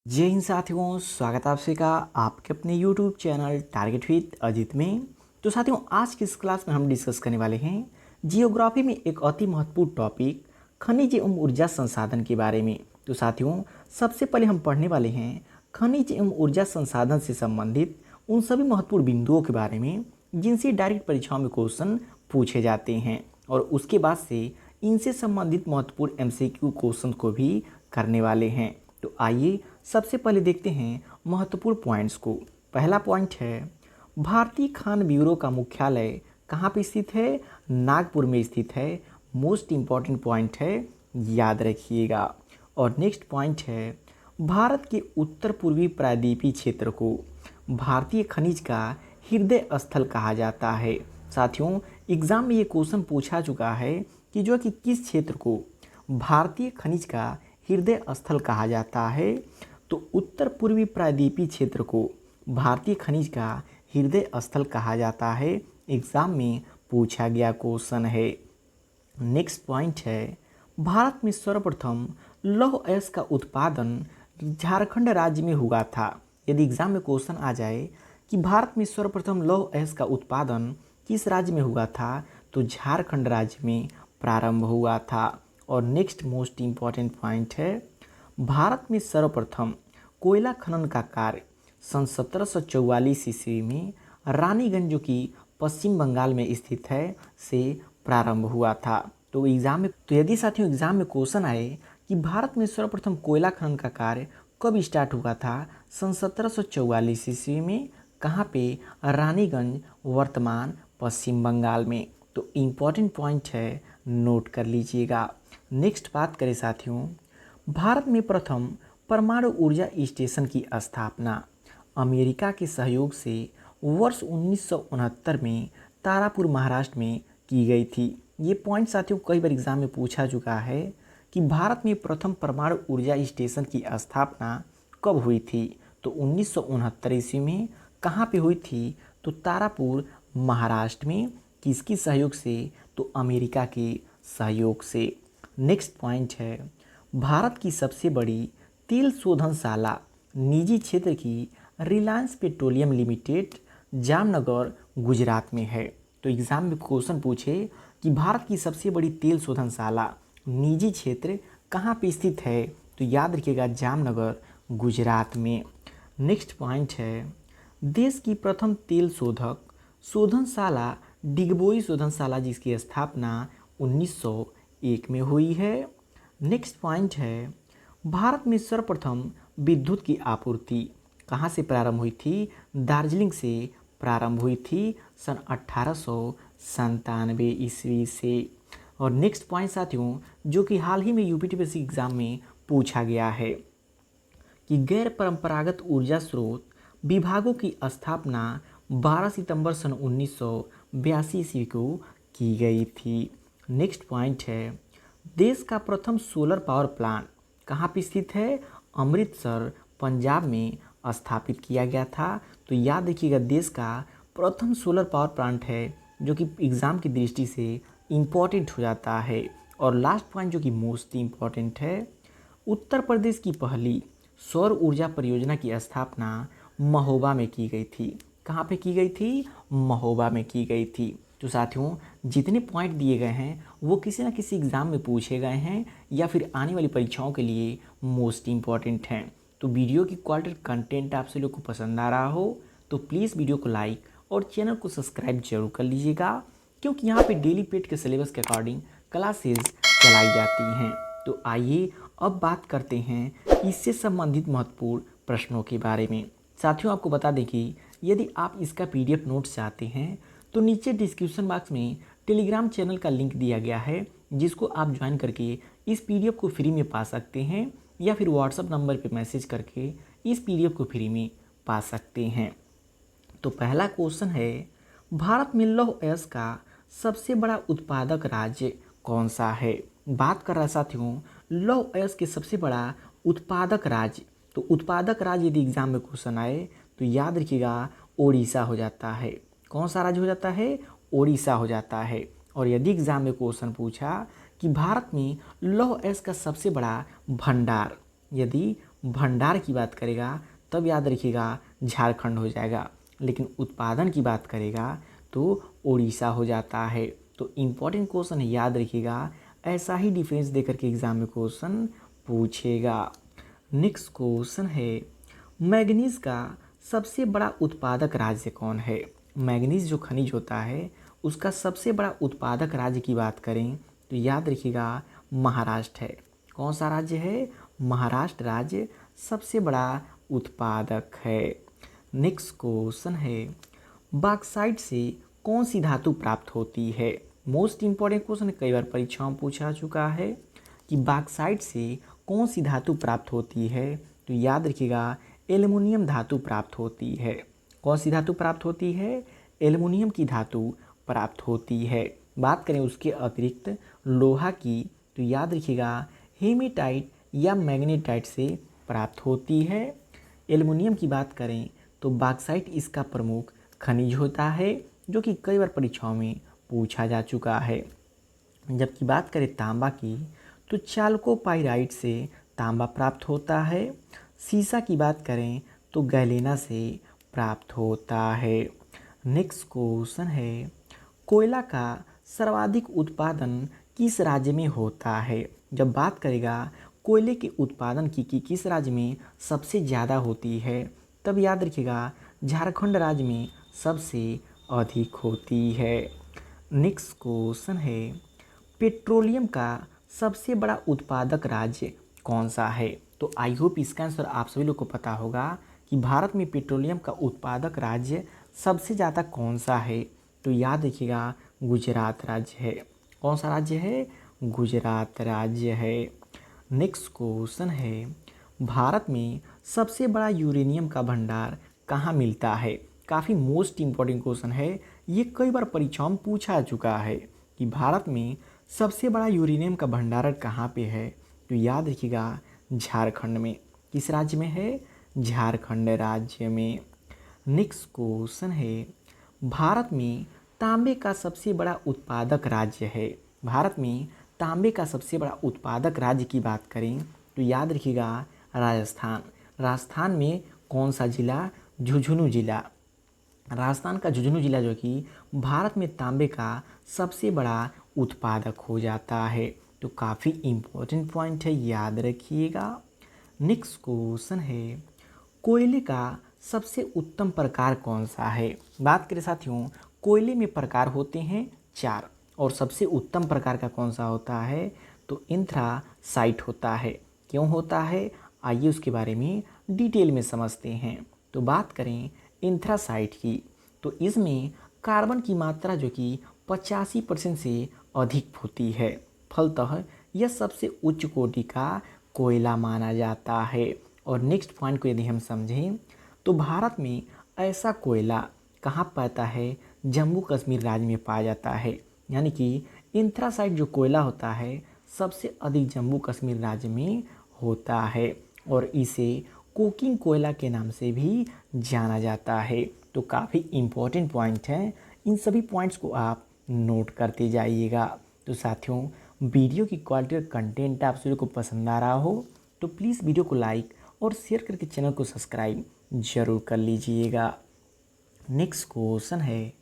जय हिंद साथियों, स्वागत है आप सभी का आपके अपने YouTube channel target with Ajit में। तो साथियों, आज की इस क्लास में हम डिस्कस करने वाले हैं जियोग्राफी में एक अति महत्वपूर्ण टॉपिक खनिज एवं ऊर्जा संसाधन के बारे में। तो साथियों, सबसे पहले हम पढ़ने वाले हैं खनिज एवं ऊर्जा संसाधन से संबंधित उन सभी महत्वपूर्ण बिंदुओं के बारे में जिनसे डायरेक्ट परीक्षाओं में क्वेश्चन पूछे जाते हैं, और उसके बाद से इनसे संबंधित महत्वपूर्ण एमसीक्यू क्वेश्चन को भी करने वाले हैं। तो आइए सबसे पहले देखते हैं महत्वपूर्ण पॉइंट्स को। पहला पॉइंट है, भारतीय खान ब्यूरो का मुख्यालय कहाँ पे स्थित है? नागपुर में स्थित है। मोस्ट इम्पॉर्टेंट पॉइंट है, याद रखिएगा। और नेक्स्ट पॉइंट है, भारत के उत्तर पूर्वी प्रायद्वीपीय क्षेत्र को भारतीय खनिज का हृदय स्थल कहा जाता है। साथियों, एग्जाम में ये क्वेश्चन पूछा चुका है कि जो कि किस क्षेत्र को भारतीय खनिज का हृदय स्थल कहा जाता है। तो उत्तर पूर्वी प्रायद्वीपीय क्षेत्र को भारतीय खनिज का हृदय स्थल कहा जाता है। एग्जाम में पूछा गया क्वेश्चन है। नेक्स्ट पॉइंट है, भारत में सर्वप्रथम लौह अयस्क का उत्पादन झारखंड राज्य में हुआ था। यदि एग्जाम में क्वेश्चन आ जाए कि भारत में सर्वप्रथम लौह अयस्क का उत्पादन किस राज्य में हुआ था, तो झारखंड राज्य में प्रारंभ हुआ था। और नेक्स्ट मोस्ट इम्पॉर्टेंट पॉइंट है, भारत में सर्वप्रथम कोयला खनन का कार्य सन 1744 ईस्वी में रानीगंज, जो कि पश्चिम बंगाल में स्थित है, से प्रारंभ हुआ था। तो यदि साथियों एग्जाम में क्वेश्चन आए कि भारत में सर्वप्रथम कोयला खनन का कार्य कब स्टार्ट हुआ था, सन 1744 ईस्वी में। कहाँ पे? रानीगंज, वर्तमान पश्चिम बंगाल में। तो इम्पॉर्टेंट पॉइंट है, नोट कर लीजिएगा। नेक्स्ट बात करें साथियों, भारत में प्रथम परमाणु ऊर्जा स्टेशन की स्थापना अमेरिका के सहयोग से वर्ष 1969 में तारापुर, महाराष्ट्र में की गई थी। ये पॉइंट साथियों कई बार एग्जाम में पूछा चुका है कि भारत में प्रथम परमाणु ऊर्जा स्टेशन की स्थापना कब हुई थी। तो 1969 ईस्वी में। कहाँ पे हुई थी? तो तारापुर, महाराष्ट्र में। किसकी सहयोग से? तो अमेरिका के सहयोग से। नेक्स्ट पॉइंट है, भारत की सबसे बड़ी तेल शोधनशाला निजी क्षेत्र की रिलायंस पेट्रोलियम लिमिटेड जामनगर, गुजरात में है। तो एग्जाम में क्वेश्चन पूछे कि भारत की सबसे बड़ी तेल शोधनशाला निजी क्षेत्र कहाँ पे स्थित है, तो याद रखिएगा जामनगर, गुजरात में। नेक्स्ट पॉइंट है, देश की प्रथम तेल शोधक शोधनशाला डिगबोई शोधनशाला, जिसकी स्थापना 1901 में हुई है। नेक्स्ट पॉइंट है, भारत में सर्वप्रथम विद्युत की आपूर्ति कहाँ से प्रारंभ हुई थी? दार्जिलिंग से प्रारंभ हुई थी सन 1897 ईस्वी से। और नेक्स्ट पॉइंट साथियों, जो कि हाल ही में यूपीटीपीएससी एग्जाम में पूछा गया है कि गैर परंपरागत ऊर्जा स्रोत विभागों की स्थापना 12 सितंबर सन 1982 ईस्वी को की गई थी। नेक्स्ट पॉइंट है, देश का प्रथम सोलर पावर प्लांट कहाँ पे स्थित है? अमृतसर, पंजाब में स्थापित किया गया था। तो याद रखिएगा, देश का प्रथम सोलर पावर प्लांट है, जो कि एग्ज़ाम की दृष्टि से इम्पॉर्टेंट हो जाता है। और लास्ट पॉइंट जो कि मोस्ट इम्पॉर्टेंट है, उत्तर प्रदेश की पहली सौर ऊर्जा परियोजना की स्थापना महोबा में की गई थी। कहाँ पे की गई थी? महोबा में की गई थी। तो साथियों, जितने पॉइंट दिए गए हैं वो किसी न किसी एग्ज़ाम में पूछे गए हैं या फिर आने वाली परीक्षाओं के लिए मोस्ट इम्पॉर्टेंट हैं। तो वीडियो की क्वालिटी कंटेंट आप सभी लोग को पसंद आ रहा हो तो प्लीज़ वीडियो को लाइक और चैनल को सब्सक्राइब जरूर कर लीजिएगा, क्योंकि यहाँ पे डेली पेट के सिलेबस के अकॉर्डिंग क्लासेज चलाई जाती हैं। तो आइए अब बात करते हैं इससे संबंधित महत्वपूर्ण प्रश्नों के बारे में। साथियों, आपको बता दें कि यदि आप इसका PDF नोट्स चाहते हैं तो नीचे डिस्क्रिप्शन बॉक्स में टेलीग्राम चैनल का लिंक दिया गया है, जिसको आप ज्वाइन करके इस PDF को फ्री में पा सकते हैं, या फिर व्हाट्सएप नंबर पे मैसेज करके इस PDF को फ्री में पा सकते हैं। तो पहला क्वेश्चन है, भारत में लौह अयस्क का सबसे बड़ा उत्पादक राज्य कौन सा है? बात कर रहा है साथियों लौह अयस्क के सबसे बड़ा उत्पादक राज्य। तो उत्पादक राज्य यदि एग्जाम में क्वेश्चन आए तो याद रखिएगा, ओडिशा हो जाता है। कौन सा राज्य हो जाता है? ओडिशा हो जाता है। और यदि एग्जाम में क्वेश्चन पूछा कि भारत में लौह अयस्क का सबसे बड़ा भंडार, यदि भंडार की बात करेगा तब याद रखिएगा झारखंड हो जाएगा, लेकिन उत्पादन की बात करेगा तो उड़ीसा हो जाता है। तो इम्पोर्टेंट क्वेश्चन है, याद रखिएगा, ऐसा ही डिफरेंस देकर के एग्जाम में क्वेश्चन पूछेगा। नेक्स्ट क्वेश्चन है, मैग्नीज का सबसे बड़ा उत्पादक राज्य कौन है? मैग्नीज जो खनिज होता है उसका सबसे बड़ा उत्पादक राज्य की बात करें तो याद रखिएगा महाराष्ट्र है। कौन सा राज्य है? महाराष्ट्र राज्य सबसे बड़ा उत्पादक है। नेक्स्ट क्वेश्चन है, बॉक्साइट से कौन सी धातु प्राप्त होती है? मोस्ट इंपॉर्टेंट क्वेश्चन, कई बार परीक्षाओं में पूछा चुका है कि बॉक्साइट से कौन सी धातु प्राप्त होती है? तो याद रखिएगा एल्युमिनियम धातु प्राप्त होती है। कौन सी धातु प्राप्त होती है? एल्युमिनियम की धातु प्राप्त होती है। बात करें उसके अतिरिक्त लोहा की तो याद रखिएगा हेमेटाइट या मैग्नेटाइट से प्राप्त होती है। एल्युमिनियम की बात करें तो बॉक्साइट इसका प्रमुख खनिज होता है जो कि कई बार परीक्षाओं में पूछा जा चुका है। जबकि बात करें तांबा की तो चाल्कोपाइराइट से तांबा प्राप्त होता है। सीसा की बात करें तो गैलेना से प्राप्त होता है। नेक्स्ट क्वेश्चन है, कोयला का सर्वाधिक उत्पादन किस राज्य में होता है? जब बात करेगा कोयले के उत्पादन की किस राज्य में सबसे ज़्यादा होती है तब याद रखिएगा झारखंड राज्य में सबसे अधिक होती है। नेक्स्ट क्वेश्चन है, पेट्रोलियम का सबसे बड़ा उत्पादक राज्य कौन सा है? तो आई होप इसका आंसर आप सभी लोग को पता होगा कि भारत में पेट्रोलियम का उत्पादक राज्य सबसे ज़्यादा कौन सा है? तो याद रखिएगा गुजरात राज्य है। कौन सा राज्य है? गुजरात राज्य है। नेक्स्ट क्वेश्चन है, भारत में सबसे बड़ा यूरेनियम का भंडार कहाँ मिलता है? काफ़ी मोस्ट इम्पॉर्टेंट क्वेश्चन है, ये कई बार परीक्षाओं में पूछा चुका है कि भारत में सबसे बड़ा यूरेनियम का भंडारण कहाँ पे है? तो याद रखिएगा झारखंड में। किस राज्य में है? झारखंड राज्य में। नेक्स्ट क्वेश्चन है, भारत में तांबे का सबसे बड़ा उत्पादक राज्य है। भारत में तांबे का सबसे बड़ा उत्पादक राज्य की बात करें तो याद रखिएगा राजस्थान। राजस्थान में कौन सा जिला? झुंझुनू जिला। राजस्थान का झुंझुनू जिला जो कि भारत में तांबे का सबसे बड़ा उत्पादक हो जाता है। तो काफ़ी इम्पोर्टेंट पॉइंट है, याद रखिएगा। नेक्स्ट क्वेश्चन है, कोयले का सबसे उत्तम प्रकार कौन सा है? बात करें साथियों, कोयले में प्रकार होते हैं 4 और सबसे उत्तम प्रकार का कौन सा होता है? तो एंथ्रासाइट होता है। क्यों होता है? आइए उसके बारे में डिटेल में समझते हैं। तो बात करें एंथ्रासाइट की तो इसमें कार्बन की मात्रा जो कि 85% से अधिक होती है। फलतः यह सबसे उच्च कोटि का कोयला माना जाता है। और नेक्स्ट पॉइंट को यदि हम समझें तो भारत में ऐसा कोयला कहाँ पाता है? जम्मू कश्मीर राज्य में पाया जाता है। यानी कि एंथ्रासाइट जो कोयला होता है सबसे अधिक जम्मू कश्मीर राज्य में होता है और इसे कोकिंग कोयला के नाम से भी जाना जाता है। तो काफ़ी इम्पोर्टेंट पॉइंट हैं, इन सभी पॉइंट्स को आप नोट करते जाइएगा। तो साथियों, वीडियो की क्वालिटी और कंटेंट आप सभी को पसंद आ रहा हो तो प्लीज़ वीडियो को लाइक और शेयर करके चैनल को सब्सक्राइब जरूर कर लीजिएगा। नेक्स्ट क्वेश्चन है,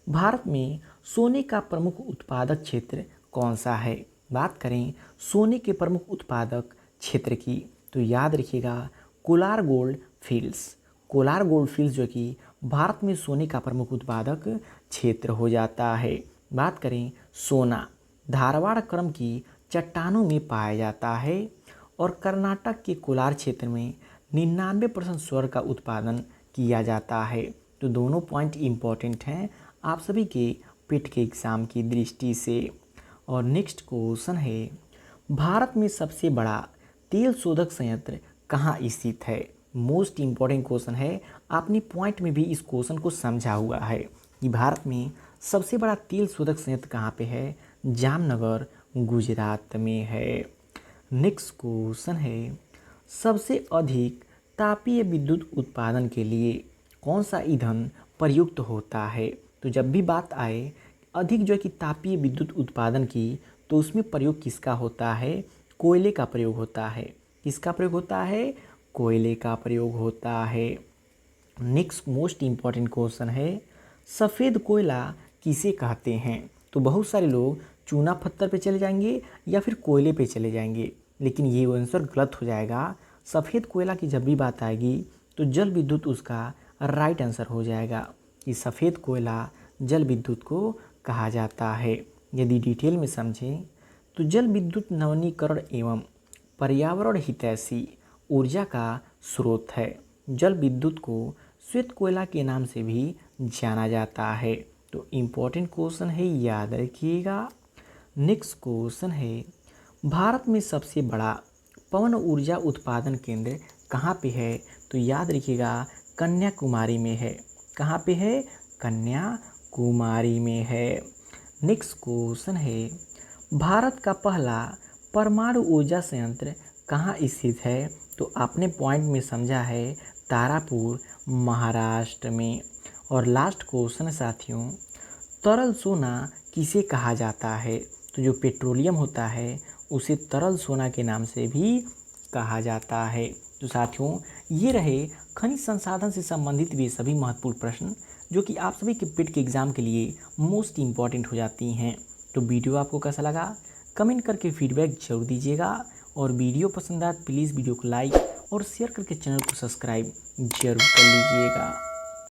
भारत में सोने का प्रमुख उत्पादक क्षेत्र कौन सा है? बात करें सोने के प्रमुख उत्पादक क्षेत्र की तो याद रखिएगा Kolar gold fields. Kolar gold fields जो कि भारत में सोने का प्रमुख उत्पादक क्षेत्र हो जाता है। बात करें सोना धारवाड़ क्रम की चट्टानों में पाया जाता है और कर्नाटक के कोलार क्षेत्र में 99% स्वर्ण का उत्पादन किया जाता है। तो दोनों पॉइंट इम्पॉर्टेंट हैं आप सभी के पेट के एग्ज़ाम की दृष्टि से। और नेक्स्ट क्वेश्चन है, भारत में सबसे बड़ा तेल शोधक संयंत्र कहाँ स्थित है? मोस्ट इम्पॉर्टेंट क्वेश्चन है, आपने पॉइंट में भी इस क्वेश्चन को समझा हुआ है कि भारत में सबसे बड़ा तेल शोधक संयंत्र कहाँ पे है? जामनगर गुजरात में है। नेक्स्ट क्वेश्चन है, सबसे अधिक तापीय विद्युत उत्पादन के लिए कौन सा ईंधन प्रयुक्त होता है? तो जब भी बात आए अधिक जो है कि तापीय विद्युत उत्पादन की तो उसमें प्रयोग किसका होता है? कोयले का प्रयोग होता है। किसका प्रयोग होता है? कोयले का प्रयोग होता है। नेक्स्ट मोस्ट इम्पॉर्टेंट क्वेश्चन है, सफ़ेद कोयला किसे कहते हैं? तो बहुत सारे लोग चूना पत्थर पे चले जाएंगे या फिर कोयले पे चले जाएंगे, लेकिन ये आंसर गलत हो जाएगा। सफ़ेद कोयला की जब भी बात आएगी तो जल विद्युत उसका राइट आंसर हो जाएगा कि सफ़ेद कोयला जल विद्युत को कहा जाता है। यदि डिटेल में समझें तो जल विद्युत नवीनीकरण एवं पर्यावरण हितैषी ऊर्जा का स्रोत है। जल विद्युत को श्वेत कोयला के नाम से भी जाना जाता है। तो इम्पोर्टेंट क्वेश्चन है, याद रखिएगा। नेक्स्ट क्वेश्चन है, भारत में सबसे बड़ा पवन ऊर्जा उत्पादन केंद्र कहाँ पे है? तो याद रखिएगा, कन्याकुमारी में है। कहाँ पे है? कन्याकुमारी में है। नेक्स्ट क्वेश्चन है, भारत का पहला परमाणु ऊर्जा संयंत्र कहाँ स्थित है? तो आपने पॉइंट में समझा है, तारापुर महाराष्ट्र में। और लास्ट क्वेश्चन साथियों, तरल सोना किसे कहा जाता है? तो जो पेट्रोलियम होता है उसे तरल सोना के नाम से भी कहा जाता है। तो साथियों, ये रहे खनिज संसाधन से संबंधित भी सभी महत्वपूर्ण प्रश्न जो कि आप सभी के पेट के एग्ज़ाम के लिए मोस्ट इम्पॉर्टेंट हो जाती हैं। तो वीडियो आपको कैसा लगा कमेंट करके फीडबैक जरूर दीजिएगा, और वीडियो पसंद आए प्लीज़ वीडियो को लाइक और शेयर करके चैनल को सब्सक्राइब जरूर कर लीजिएगा।